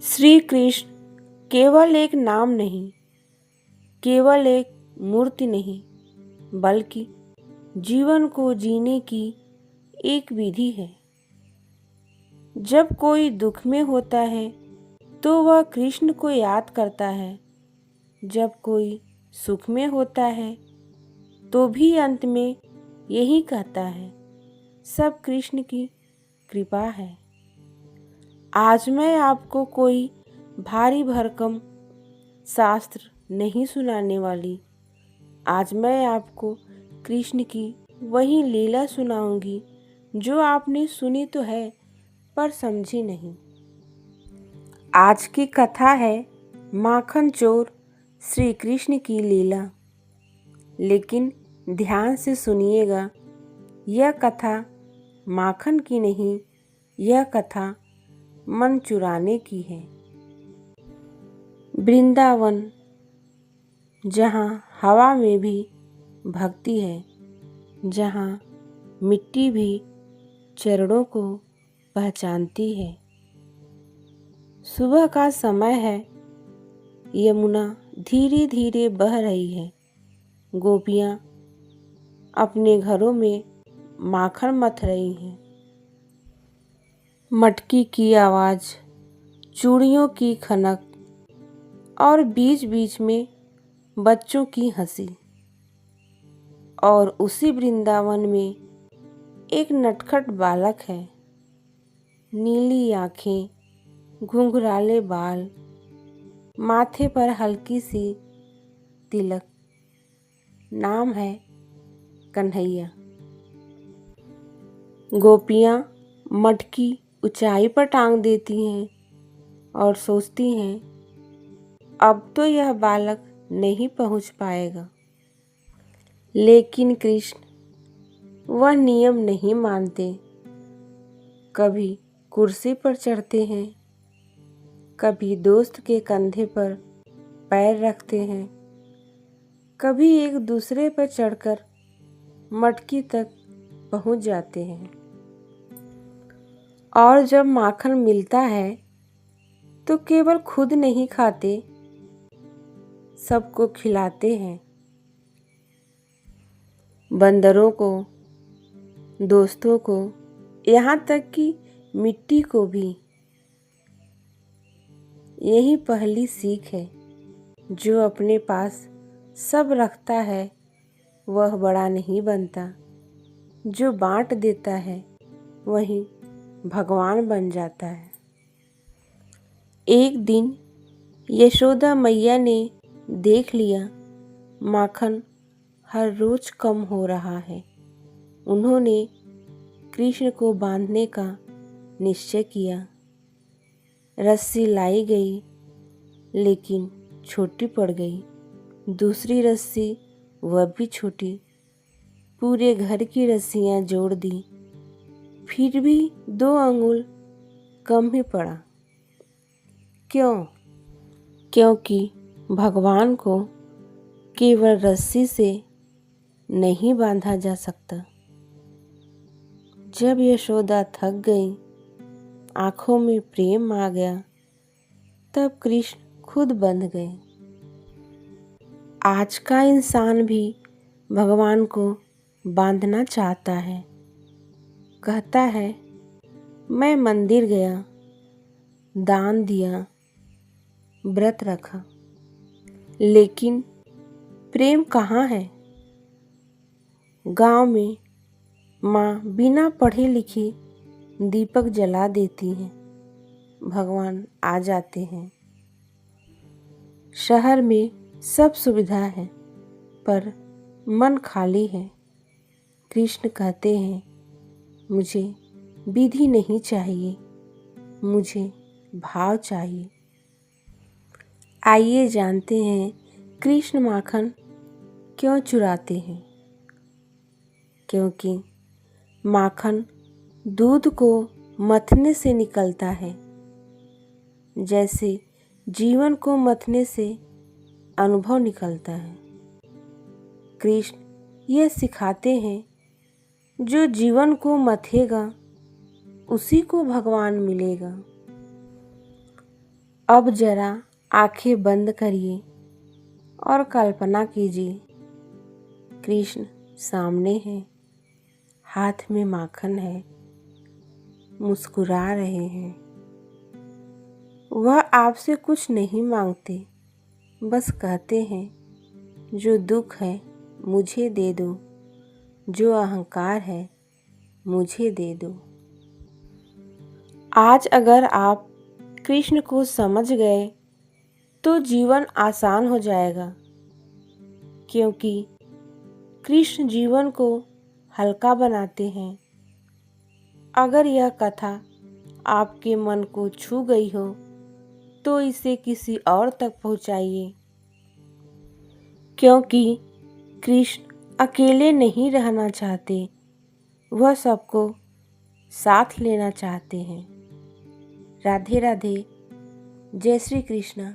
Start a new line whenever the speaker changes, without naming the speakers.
श्री कृष्ण केवल एक नाम नहीं, केवल एक मूर्ति नहीं, बल्कि जीवन को जीने की एक विधि है। जब कोई दुख में होता है तो वह कृष्ण को याद करता है। जब कोई सुख में होता है तो भी अंत में यही कहता है, सब कृष्ण की कृपा है। आज मैं आपको कोई भारी भरकम शास्त्र नहीं सुनाने वाली। आज मैं आपको कृष्ण की वही लीला सुनाऊंगी जो आपने सुनी तो है पर समझी नहीं। आज की कथा है माखन चोर श्री कृष्ण की लीला। लेकिन ध्यान से सुनिएगा, यह कथा माखन की नहीं, यह कथा मन चुराने की है। वृंदावन, जहाँ हवा में भी भक्ति है, जहाँ मिट्टी भी चरणों को पहचानती है। सुबह का समय है, यमुना धीरे धीरे बह रही है। गोपियाँ अपने घरों में माखन मथ रही हैं। मटकी की आवाज़, चूड़ियों की खनक और बीच बीच में बच्चों की हंसी। और उसी वृंदावन में एक नटखट बालक है। नीली आँखें, घुंघराले बाल, माथे पर हल्की सी तिलक। नाम है कन्हैया। गोपियाँ मटकी ऊंचाई पर टांग देती हैं और सोचती हैं, अब तो यह बालक नहीं पहुंच पाएगा। लेकिन कृष्ण वह नियम नहीं मानते। कभी कुर्सी पर चढ़ते हैं, कभी दोस्त के कंधे पर पैर रखते हैं, कभी एक दूसरे पर चढ़कर मटकी तक पहुंच जाते हैं। और जब माखन मिलता है तो केवल खुद नहीं खाते, सबको खिलाते हैं। बंदरों को, दोस्तों को, यहाँ तक कि मिट्टी को भी। यही पहली सीख है, जो अपने पास सब रखता है वह बड़ा नहीं बनता। जो बांट देता है वही भगवान बन जाता है। एक दिन यशोदा मैया ने देख लिया माखन हर रोज कम हो रहा है। उन्होंने कृष्ण को बांधने का निश्चय किया। रस्सी लाई गई, लेकिन छोटी पड़ गई। दूसरी रस्सी, वह भी छोटी। पूरे घर की रस्सियां जोड़ दी, फिर भी 2 अंगुल कम ही पड़ा। क्यों? क्योंकि भगवान को केवल रस्सी से नहीं बांधा जा सकता। जब यशोदा थक गई, आंखों में प्रेम आ गया, तब कृष्ण खुद बंध गए। आज का इंसान भी भगवान को बांधना चाहता है। कहता है, मैं मंदिर गया, दान दिया, व्रत रखा, लेकिन प्रेम कहाँ है? गांव में माँ बिना पढ़े लिखे दीपक जला देती हैं, भगवान आ जाते हैं। शहर में सब सुविधा है, पर मन खाली है। कृष्ण कहते हैं, मुझे विधि नहीं चाहिए, मुझे भाव चाहिए। आइए जानते हैं कृष्ण माखन क्यों चुराते हैं। क्योंकि माखन दूध को मथने से निकलता है, जैसे जीवन को मथने से अनुभव निकलता है। कृष्ण यह सिखाते हैं, जो जीवन को मथेगा उसी को भगवान मिलेगा। अब जरा आंखें बंद करिए और कल्पना कीजिए, कृष्ण सामने है, हाथ में माखन है, मुस्कुरा रहे हैं। वह आपसे कुछ नहीं मांगते, बस कहते हैं, जो दुख है मुझे दे दो, जो अहंकार है मुझे दे दो। आज अगर आप कृष्ण को समझ गए तो जीवन आसान हो जाएगा, क्योंकि कृष्ण जीवन को हल्का बनाते हैं। अगर यह कथा आपके मन को छू गई हो तो इसे किसी और तक पहुंचाइए, क्योंकि कृष्ण अकेले नहीं रहना चाहते, वह सबको साथ लेना चाहते हैं। राधे राधे। जय श्री कृष्ण।